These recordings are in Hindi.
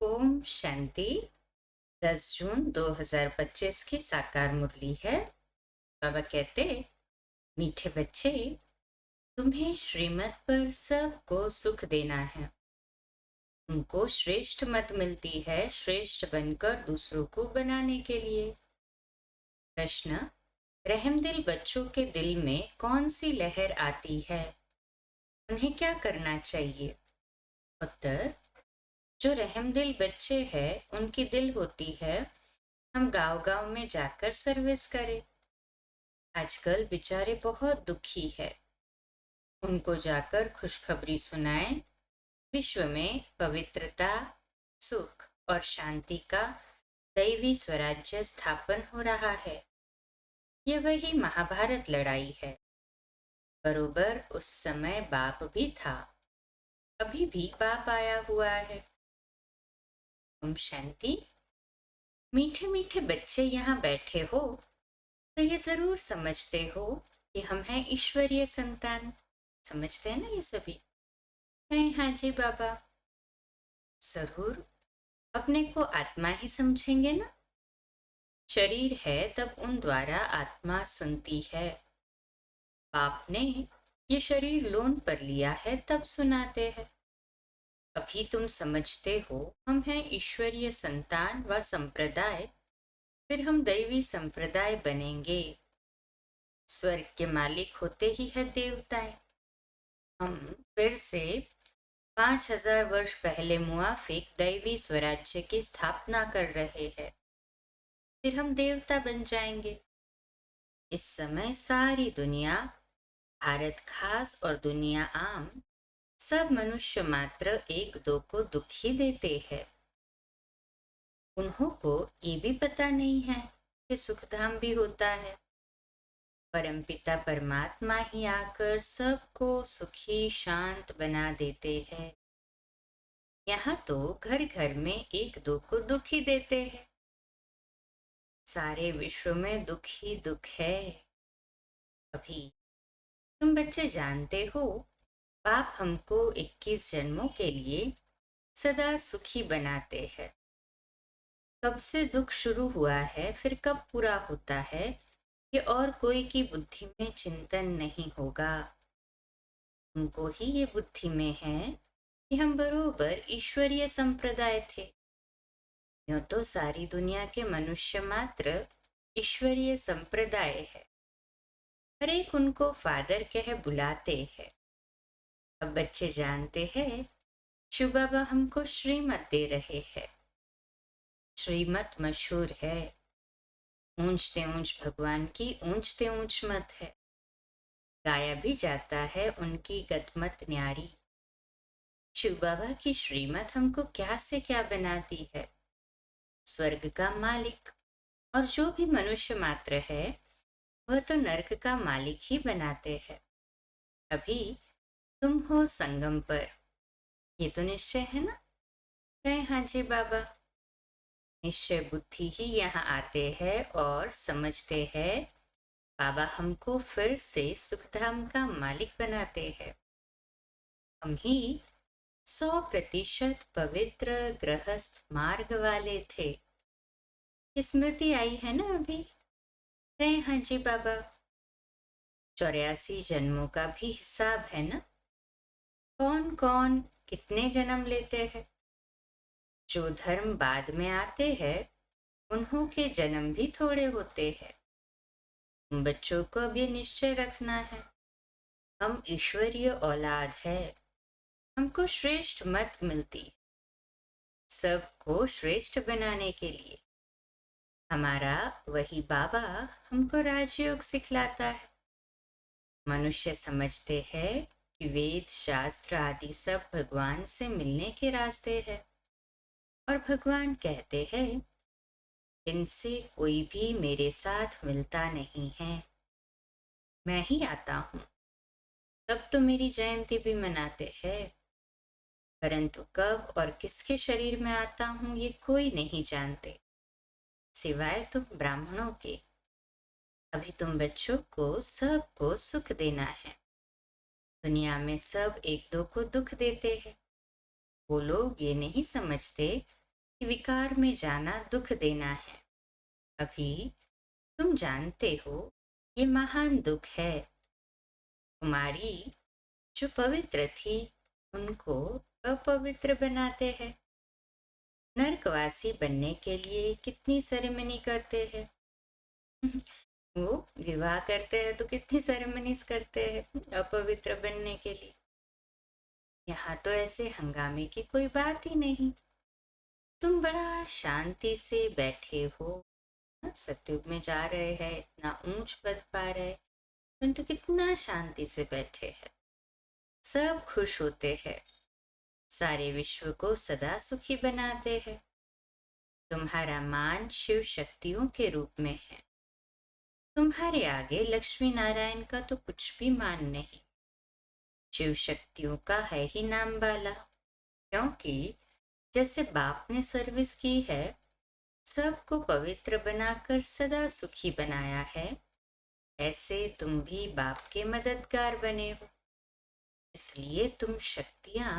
ओम शांति। 10 जून 2025 की साकार मुरली है। बाबा कहते, मीठे बच्चे, तुम्हें श्रीमत पर सबको सुख देना है। तुमको श्रेष्ठ मत मिलती है श्रेष्ठ बनकर दूसरों को बनाने के लिए। प्रश्न, रहमदिल बच्चों के दिल में कौन सी लहर आती है? उन्हें क्या करना चाहिए? उत्तर, जो रहमदिल बच्चे हैं उनकी दिल होती है हम गांव-गांव में जाकर सर्विस करें। आजकल बेचारे बहुत दुखी है, उनको जाकर खुशखबरी सुनाएं। विश्व में पवित्रता, सुख और शांति का दैवी स्वराज्य स्थापन हो रहा है। यह वही महाभारत लड़ाई है। बरोबर उस समय बाप भी था, अभी भी बाप आया हुआ है। ओम शांति। मीठे मीठे बच्चे यहाँ बैठे हो तो ये जरूर समझते हो कि हम हैं ईश्वरीय संतान। समझते हैं ना ये सभी? कहें हाँ जी बाबा। जरूर। अपने को आत्मा ही समझेंगे ना। शरीर है तब उन द्वारा आत्मा सुनती है। बाप ने ये शरीर लोन पर लिया है तब सुनाते हैं। अभी तुम समझते हो हम हैं ईश्वरीय संतान व संप्रदाय, फिर हम दैवी संप्रदाय बनेंगे। स्वर्ग के मालिक होते ही है देवताएं। हम फिर से 5000 वर्ष पहले मुआफिक दैवी स्वराज्य की स्थापना कर रहे हैं। फिर हम देवता बन जाएंगे। इस समय सारी दुनिया, भारत खास और दुनिया आम, सब मनुष्य मात्र एक दो को दुख ही देते हैं। उन्हों को ये भी पता नहीं है कि सुखधाम भी होता है। परमपिता परमात्मा ही आकर सबको सुखी शांत बना देते हैं। यहाँ तो घर घर में एक दो को दुख ही देते हैं। सारे विश्व में दुख ही दुख है। अभी तुम बच्चे जानते हो बाप हमको 21 जन्मों के लिए सदा सुखी बनाते हैं। कब से दुख शुरू हुआ है फिर कब पूरा होता है ये और कोई की बुद्धि में चिंतन नहीं होगा। उनको ही ये बुद्धि में है कि हम बरोबर ईश्वरीय संप्रदाय थे। यूं तो सारी दुनिया के मनुष्य मात्र ईश्वरीय संप्रदाय है। हर एक उनको फादर कह बुलाते हैं। अब बच्चे जानते हैं शिव बाबा हमको श्रीमत दे रहे हैं। श्रीमत मशहूर है। ऊंचते ऊंच भगवान की ऊंचते ऊंच मत है। गाया भी जाता है उनकी गतमत न्यारी। शिव बाबा की श्रीमत हमको क्या से क्या बनाती है। स्वर्ग का मालिक और जो भी मनुष्य मात्र है वह तो नर्क का मालिक ही बनाते हैं। अभी तुम हो संगम पर, ये तो निश्चय है ना? कहे हाँ जी बाबा। निश्चय बुद्धि ही यहाँ आते हैं और समझते हैं बाबा हमको फिर से सुखधाम का मालिक बनाते हैं। हम ही 100% पवित्र गृहस्थ मार्ग वाले थे। स्मृति आई है ना अभी? कहे हाँ जी बाबा। 84 जन्मों का भी हिसाब है ना। कौन कौन कितने जन्म लेते हैं। जो धर्म बाद में आते हैं उन्हों के जन्म भी थोड़े होते हैं। बच्चों को अब ये निश्चय रखना है हम ईश्वरीय औलाद है। हमको श्रेष्ठ मत मिलती सबको श्रेष्ठ बनाने के लिए। हमारा वही बाबा हमको राजयोग सिखलाता है। मनुष्य समझते हैं कि वेद शास्त्र आदि सब भगवान से मिलने के रास्ते हैं और भगवान कहते हैं इनसे कोई भी मेरे साथ मिलता नहीं है। मैं ही आता हूँ। तब तो मेरी जयंती भी मनाते हैं, परंतु कब और किसके शरीर में आता हूँ ये कोई नहीं जानते सिवाय तुम ब्राह्मणों के। अभी तुम बच्चों को सबको सुख देना है। दुनिया में सब एक दो को दुख देते हैं। वो लोग ये नहीं समझते कि विकार में जाना दुख देना है। अभी तुम जानते हो ये महान दुख है। कुमारी जो पवित्र थी उनको अपवित्र बनाते हैं। नरकवासी बनने के लिए कितनी सेरेमनी करते हैं। वो विवाह करते हैं तो कितनी सेरेमनीज करते हैं अपवित्र बनने के लिए। यहाँ तो ऐसे हंगामे की कोई बात ही नहीं। तुम बड़ा शांति से बैठे हो, सतयुग में जा रहे हैं, इतना ऊंच पद पा रहे, परंतु कितना शांति से बैठे हैं। सब खुश होते हैं, सारे विश्व को सदा सुखी बनाते हैं। तुम्हारा मान शिव शक्तियों के रूप में है। तुम्हारे आगे लक्ष्मी नारायण का तो कुछ भी मान नहीं। शिव शक्तियों का है ही नाम वाला, क्योंकि जैसे बाप ने सर्विस की है, सबको पवित्र बनाकर सदा सुखी बनाया है, ऐसे तुम भी बाप के मददगार बने हो। इसलिए तुम शक्तियां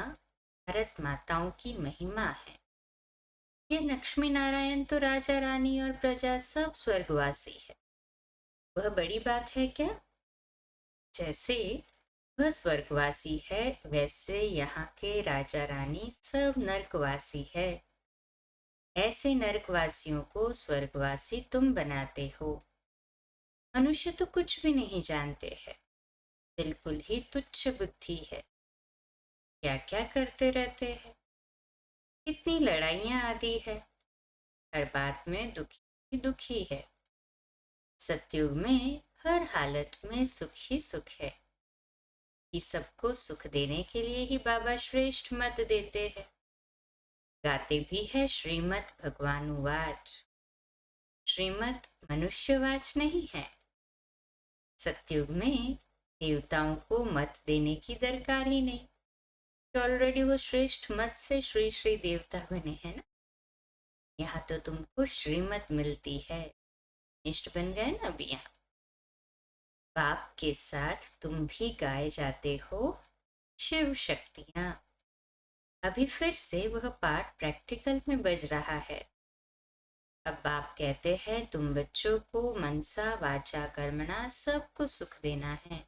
भारत माताओं की महिमा है। ये लक्ष्मी नारायण तो राजा रानी और प्रजा सब स्वर्गवासी है। वह बड़ी बात है क्या? जैसे वह स्वर्गवासी है, वैसे यहाँ के राजा रानी सब नरकवासी है। ऐसे नरकवासियों को स्वर्गवासी तुम बनाते हो। मनुष्य तो कुछ भी नहीं जानते हैं, बिल्कुल ही तुच्छ बुद्धि है। क्या क्या करते रहते हैं, कितनी लड़ाइयां आदि है, हर बात में दुखी ही दुखी है। सतयुग में हर हालत में सुख ही सुख है। कि सबको सुख देने के लिए ही बाबा श्रेष्ठ मत देते हैं। गाते भी है श्रीमद् भगवानुवाच। श्रीमद् मनुष्यवाच नहीं है। सतयुग में देवताओं को मत देने की दरकार ही नहीं, तो ऑलरेडी वो श्रेष्ठ मत से श्री श्री देवता बने हैं ना। यहाँ तो तुमको श्रीमत मिलती है, इष्ट बन गए ना अभी यहाँ। बाप के साथ तुम भी गाए जाते हो शिव शक्तियां। अभी फिर से वह पाठ प्रैक्टिकल में बज रहा है। अब बाप कहते हैं तुम बच्चों को मनसा वाचा कर्मणा सबको सुख देना है,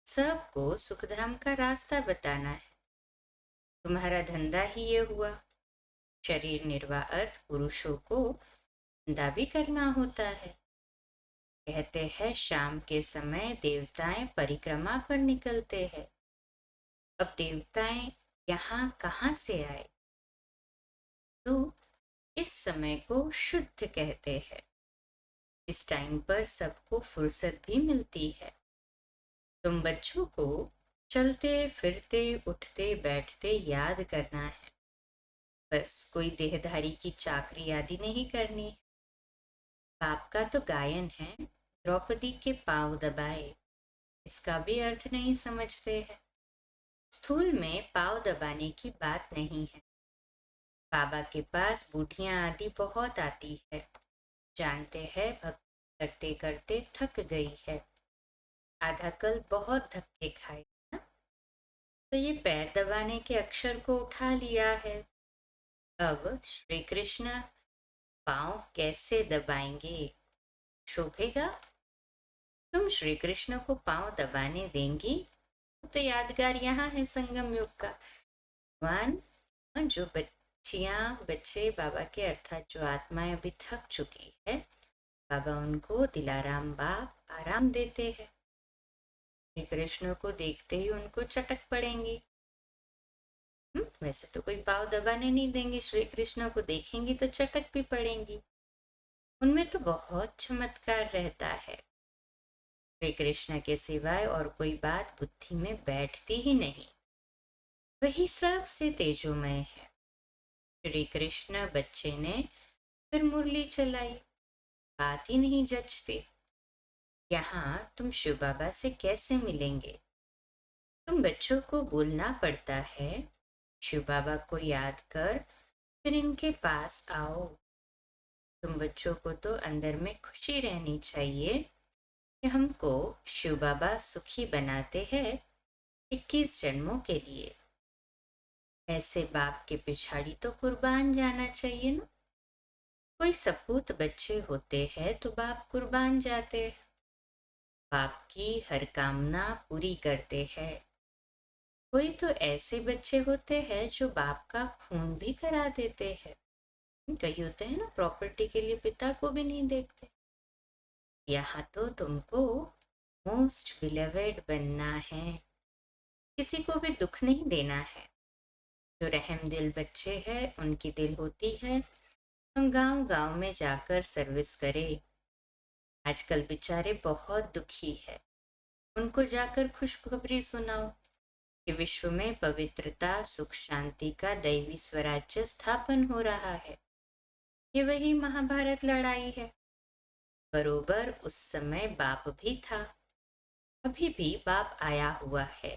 सबको सुखधाम का रास्ता बताना है। तुम्हारा धंधा ही ये हुआ। शरीर निर्वाह अर्थ पुरुषों को धंधा भी करना होता है। कहते हैं शाम के समय देवताएं परिक्रमा पर निकलते हैं। अब देवताएं यहाँ कहाँ से आए? तो इस समय को शुद्ध कहते हैं। इस टाइम पर सबको फुर्सत भी मिलती है। तुम बच्चों को चलते फिरते उठते बैठते याद करना है, बस कोई देहधारी की चाकरी आदि नहीं करनी। बाप का तो गायन है द्रौपदी के पांव दबाए, इसका भी अर्थ नहीं समझते हैं। स्थूल में पांव दबाने की बात नहीं है। बाबा के पास बूढ़ियां आदि बहुत आती है, जानते हैं भक्ति करते करते थक गई है, आधा कल बहुत धक्के खाए ना, तो ये पैर दबाने के अक्षर को उठा लिया है। अब श्री कृष्ण पांव कैसे दबाएंगे? शोभेगा? तुम श्री कृष्ण को पांव दबाने देंगी? तो यादगार यहाँ है संगम युग का। भगवान जो बच्चियां बच्चे बाबा के अर्थात जो आत्माएं अभी थक चुकी है, बाबा उनको दिलाराम बाप आराम देते हैं। श्री कृष्ण को देखते ही उनको चटक पड़ेंगी। वैसे तो कोई पाव दबाने नहीं देंगे, श्री कृष्ण को देखेंगी तो चटक भी पड़ेंगी। उनमें तो बहुत चमत्कार रहता है। श्री कृष्ण के सिवाय और कोई बात बुद्धि में बैठती ही नहीं। वही सबसे तेजोमय है। श्री कृष्ण बच्चे ने फिर मुरली चलाई, बात ही नहीं जचती। यहाँ तुम शिव बाबा से कैसे मिलेंगे? तुम बच्चों को बोलना पड़ता है शिव बाबा को याद कर फिर इनके पास आओ। तुम बच्चों को तो अंदर में खुशी रहनी चाहिए कि हमको शिव बाबा सुखी बनाते हैं 21 जन्मों के लिए। ऐसे बाप के पिछाड़ी तो कुर्बान जाना चाहिए ना। कोई सपूत बच्चे होते हैं तो बाप कुर्बान जाते हैं, बाप की हर कामना पूरी करते हैं। कोई तो ऐसे बच्चे होते हैं जो बाप का खून भी करा देते हैं। कई होते हैं ना, प्रॉपर्टी के लिए पिता को भी नहीं देखते। यहाँ तो तुमको मोस्ट बिलवेड बनना है, किसी को भी दुख नहीं देना है। जो रहम दिल बच्चे हैं उनकी दिल होती है हम गांव गांव में जाकर सर्विस करें। आजकल बेचारे बहुत दुखी है, उनको जाकर खुशखबरी सुनाओ कि विश्व में पवित्रता सुख शांति का दैवी स्वराज्य स्थापन हो रहा है। ये वही महाभारत लड़ाई है। बरोबर उस समय बाप भी था, अभी भी बाप आया हुआ है।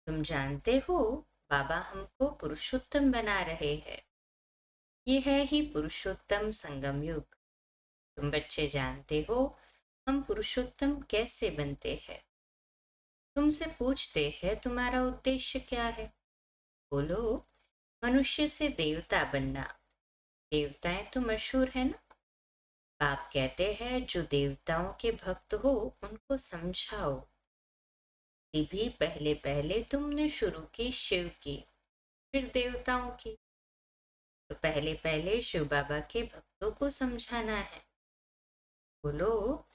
तुम जानते हो बाबा हमको पुरुषोत्तम बना रहे हैं। ये है ही पुरुषोत्तम संगम युग। तुम बच्चे जानते हो हम पुरुषोत्तम कैसे बनते हैं। तुमसे पूछते हैं तुम्हारा उद्देश्य क्या है। बोलो मनुष्य से देवता बनना। देवताएं तो मशहूर है ना। बाप कहते हैं जो देवताओं के भक्त हो उनको समझाओ। ये भी पहले पहले तुमने शुरू की शिव की, फिर देवताओं की, तो पहले पहले शिव बाबा के भक्तों को समझाना है। बोलो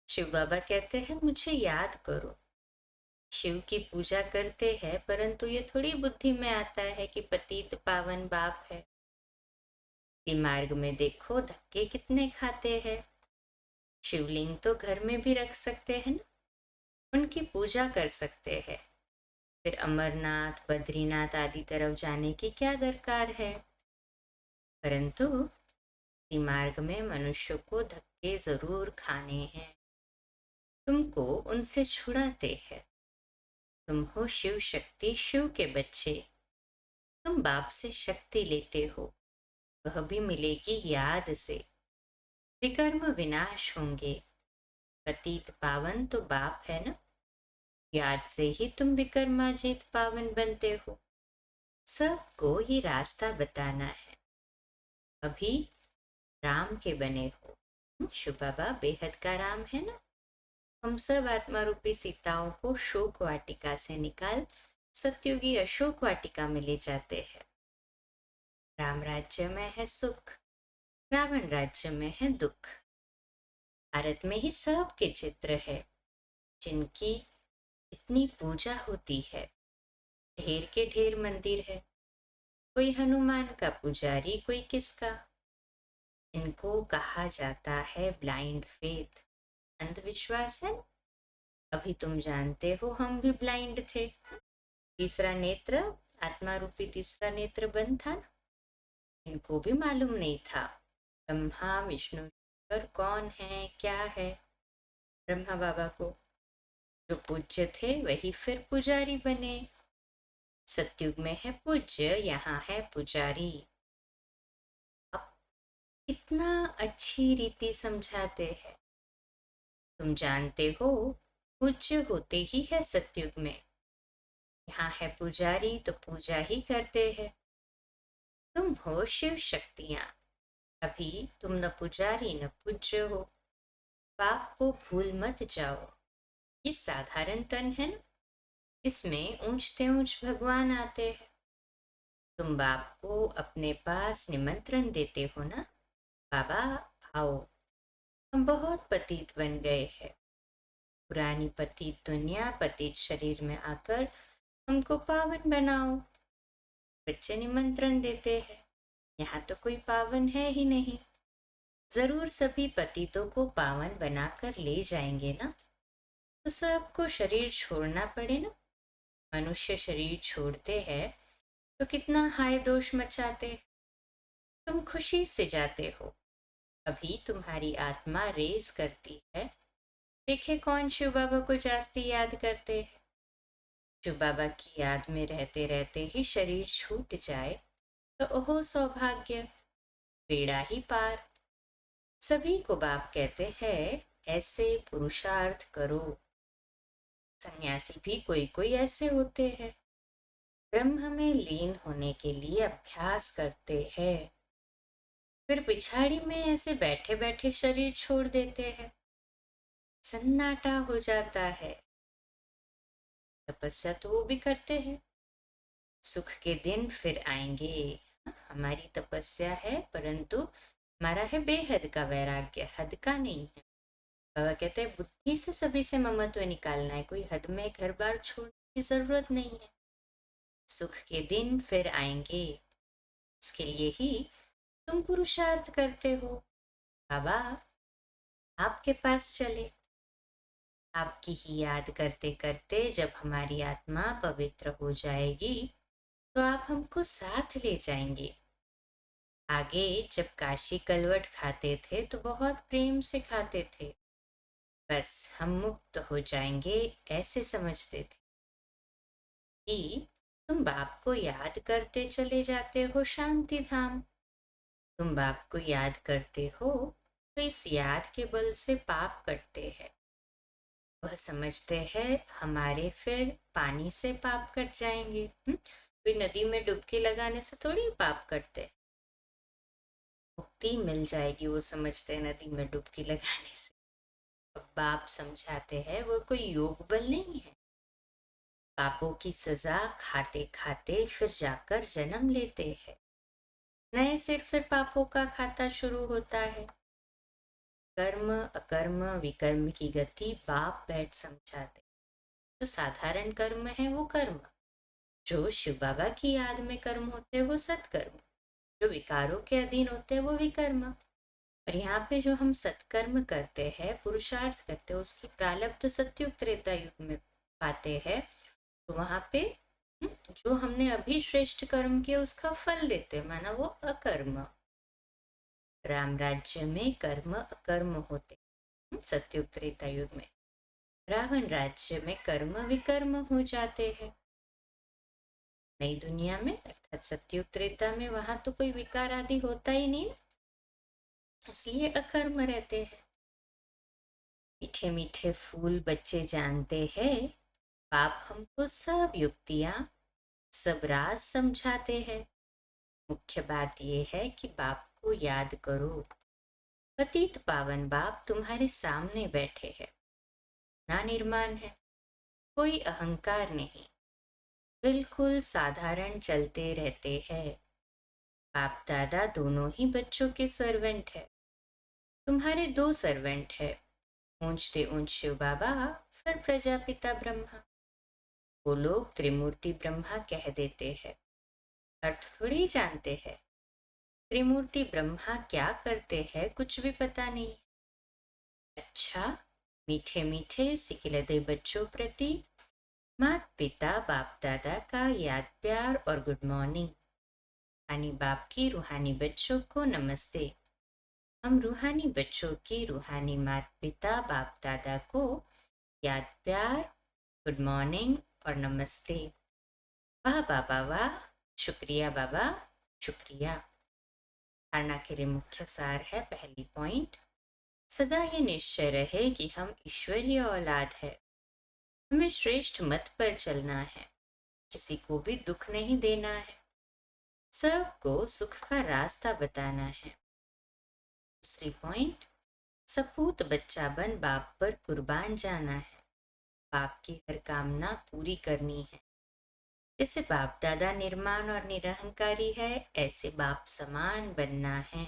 शिव बाबा कहते हैं मुझे याद करो। शिव की पूजा करते हैं परंतु ये थोड़ी बुद्धि में आता है कि पतित पावन बाप है। मार्ग में देखो धक्के कितने खाते हैं। शिवलिंग तो घर में भी रख सकते हैं ना, उनकी पूजा कर सकते हैं। फिर अमरनाथ बद्रीनाथ आदि तरफ जाने की क्या दरकार है। परंतु मार्ग में मनुष्य को धक्के जरूर खाने हैं। तुमको उनसे छुड़ाते हैं। तुम हो शिव शक्ति, शिव के बच्चे। तुम बाप से शक्ति लेते हो, वह भी मिलेगी याद से। विकर्म विनाश होंगे। पतित पावन तो बाप है ना, याद से ही तुम विकर्माजित पावन बनते हो। सबको ये रास्ता बताना है। अभी राम के बने हो। शिव बाबा बेहद का राम है ना। हम सब आत्मा रूपी सीताओं को शोक वाटिका से निकाल सत्युगी अशोक वाटिका में ले जाते हैं। राम राज्य में है सुख, रावण राज्य में है दुख। भारत में ही सबके चित्र है जिनकी इतनी पूजा होती है। ढेर के ढेर मंदिर है, कोई हनुमान का पुजारी कोई किसका। इनको कहा जाता है ब्लाइंड फेथ, अंधविश्वास है। अभी तुम जानते हो हम भी ब्लाइंड थे। तीसरा नेत्र, आत्मा रूपी तीसरा नेत्र बंद था ना। इनको भी मालूम नहीं था ब्रह्मा विष्णु शंकर कौन है क्या है। ब्रह्मा बाबा को जो पूज्य थे वही फिर पुजारी बने। सतयुग में है पूज्य, यहाँ है पुजारी। अब इतना अच्छी रीति समझाते हैं। तुम जानते हो पूज्य होते ही है सतयुग में। यहाँ है पुजारी तो पूजा ही करते हैं। तुम हो शिव शक्तियां, अभी तुम न पुजारी न पूज्य हो। बाप को भूल मत जाओ। ये साधारण तन है ना, इसमें ऊंचते ऊंच भगवान आते हैं। तुम बाप को अपने पास निमंत्रण देते हो ना, बाबा आओ। हम बहुत पतित बन गए हैं। पुरानी पतित दुनिया पतित शरीर में आकर हमको पावन बनाओ। बच्चे निमंत्रण देते हैं। यहाँ तो कोई पावन है ही नहीं। जरूर सभी पतितों को पावन बनाकर ले जाएंगे ना, तो सबको शरीर छोड़ना पड़े ना। मनुष्य शरीर छोड़ते हैं तो कितना हाय दोष मचाते हैं। तुम खुशी से जाते हो। अभी तुम्हारी आत्मा रेस करती है। देखे कौन शिव बाबा को जास्ती याद करते हैं। शिव बाबा की याद में रहते रहते ही शरीर छूट जाए तो ओहो सौभाग्य, बेड़ा ही पार। सभी को बाप कहते हैं ऐसे पुरुषार्थ करो। सन्यासी भी कोई कोई ऐसे होते हैं। ब्रह्म में लीन होने के लिए अभ्यास करते हैं, फिर पिछाड़ी में ऐसे बैठे बैठे शरीर छोड़ देते हैं, सन्नाटा हो जाता है। तपस्या तो वो भी करते हैं। सुख के दिन फिर आएंगे। हमारी तपस्या है, परंतु हमारा है बेहद का वैराग्य, हद का नहीं है। बाबा कहते हैं बुद्धि से सभी से ममत्व निकालना है, कोई हद में घर बार छोड़ने की जरूरत नहीं है। सुख के दिन फिर आएंगे, इसके लिए ही तुम पुरुषार्थ करते हो। बाबा आपके पास चले, आपकी ही याद करते करते जब हमारी आत्मा पवित्र हो जाएगी तो आप हमको साथ ले जाएंगे। आगे जब काशी कलवट खाते थे तो बहुत प्रेम से खाते थे, बस हम मुक्त हो जाएंगे ऐसे समझते थे कि तुम बाप को याद करते चले जाते हो शांति धाम। तुम बाप को याद करते हो तो इस याद के बल से पाप कटते हैं। वह समझते हैं हमारे फिर पानी से पाप कट जाएंगे। कोई नदी में डुबकी लगाने से थोड़ी पाप कटते, मुक्ति मिल जाएगी, वो समझते हैं नदी में डुबकी लगाने से। अब बाप समझाते हैं वो कोई योग बल नहीं है। पापों की सजा खाते खाते फिर जाकर जन्म लेते हैं, नए सिर फिर पापों का खाता शुरू होता है। कर्म अकर्म विकर्म की गति बाप बैठ समझाते। जो साधारण कर्म है वो कर्म, जो शिव बाबा की याद में कर्म होते हैं वो सत्कर्म, जो विकारों के अधीन होते हैं वो विकर्म। और यहाँ पे जो हम सत्कर्म करते हैं, पुरुषार्थ करते हैं, उसकी प्रारब्ध सतयुग त्रेता युग में पाते हैं। तो वहां पे जो हमने अभी श्रेष्ठ कर्म किया उसका फल लेते, माना वो अकर्म। राम राज्य में कर्म अकर्म होते, सतयुग त्रेता युग में। रावण राज्य में कर्म विकर्म हो जाते हैं। नई दुनिया में अर्थात सतयुग त्रेता में वहां तो कोई विकार आदि होता ही नहीं, इसलिए अकर्म रहते हैं। मीठे मीठे फूल बच्चे जानते हैं, बाप हमको सब युक्तियां सब राज समझाते हैं। मुख्य बात यह है कि बाप को याद करो। पतित पावन बाप तुम्हारे सामने बैठे हैं, ना निर्माण है, कोई अहंकार नहीं, बिल्कुल साधारण चलते रहते हैं। बाप दादा दोनों ही बच्चों के सर्वेंट है। तुम्हारे दो सर्वेंट है, ऊंचते ऊंच शिव बाबा, फिर प्रजापिता ब्रह्मा। वो लोग त्रिमूर्ति ब्रह्मा कह देते हैं, अर्थ थोड़ी जानते हैं। त्रिमूर्ति ब्रह्मा क्या करते हैं कुछ भी पता नहीं। अच्छा, मीठे मीठे सिकिलदे बच्चों प्रति मात पिता बाप दादा का याद प्यार और गुड मॉर्निंग। यानी बाप की रूहानी बच्चों को नमस्ते। हम रूहानी बच्चों की रूहानी माता पिता बाप दादा को याद प्यार, गुड मॉर्निंग और नमस्ते। वाह बाबा वाह, शुक्रिया बाबा शुक्रिया। धारणा के लिए मुख्य सार है, पहली पॉइंट, सदा ये निश्चय रहे कि हम ईश्वरीय औलाद है। हमें श्रेष्ठ मत पर चलना है, किसी को भी दुख नहीं देना है, सबको सुख का रास्ता बताना है। दूसरी पॉइंट, सपूत बच्चा बन बाप पर कुर्बान जाना है, बाप की हर कामना पूरी करनी है। जैसे बाप दादा निर्माण और निरहंकारी है, ऐसे बाप समान बनना है।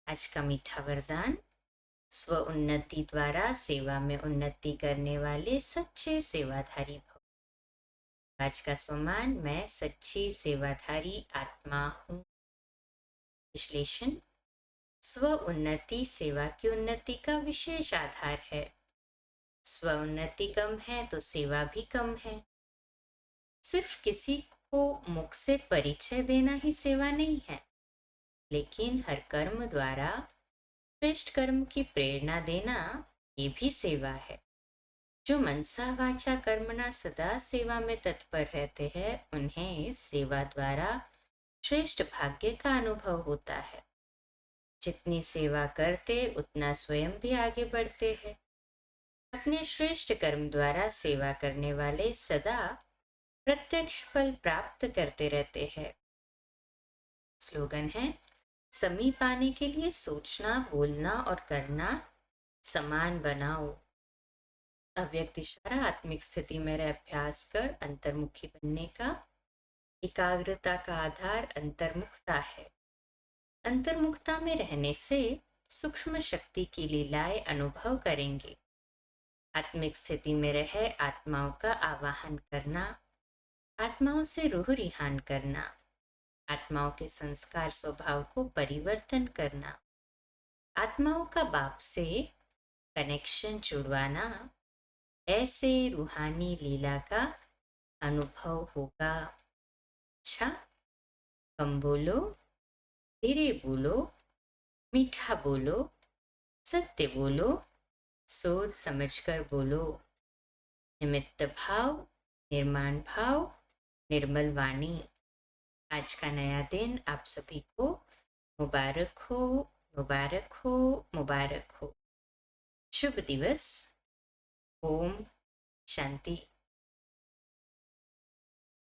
आज का मीठा वरदान, स्व उन्नति द्वारा सेवा में उन्नति करने वाले सच्चे सेवाधारी भव। आज का स्वमान, मैं सच्ची सेवाधारी आत्मा हूँ। विश्लेषण, स्व उन्नति सेवा की उन्नति का विशेष आधार है। स्व उन्नति कम है तो सेवा भी कम है। सिर्फ किसी को मुख से परिचय देना ही सेवा नहीं है, लेकिन हर कर्म द्वारा श्रेष्ठ कर्म की प्रेरणा देना ये भी सेवा है। जो मनसा वाचा कर्मणा सदा सेवा में तत्पर रहते हैं, उन्हें सेवा द्वारा श्रेष्ठ भाग्य का अनुभव होता है। जितनी सेवा करते उतना स्वयं भी आगे बढ़ते हैं। अपने श्रेष्ठ कर्म द्वारा सेवा करने वाले सदा प्रत्यक्ष फल प्राप्त करते रहते हैं। स्लोगन है, समीप आने के लिए सोचना, बोलना और करना समान बनाओ। अव्यक्त इशारा आत्मिक स्थिति में रह अभ्यास कर अंतर्मुखी बनने का। एकाग्रता का आधार अंतर्मुखता है। अंतर्मुखता में रहने से सूक्ष्म शक्ति की लीलाएं अनुभव करेंगे। आत्मिक स्थिति में रह आत्माओं का आवाहन करना, आत्माओं से रूह रिहान करना, आत्माओं के संस्कार स्वभाव को परिवर्तन करना, आत्माओं का बाप से कनेक्शन जुड़वाना, ऐसे रूहानी लीला का अनुभव होगा। अच्छा, कम बोलो, धीरे बोलो, मीठा बोलो, सत्य बोलो, सोच समझकर बोलो। निमित्त भाव, निर्माण भाव, निर्मल वाणी। आज का नया दिन आप सभी को मुबारक हो, मुबारक हो, मुबारक हो। शुभ दिवस। ओम शांति।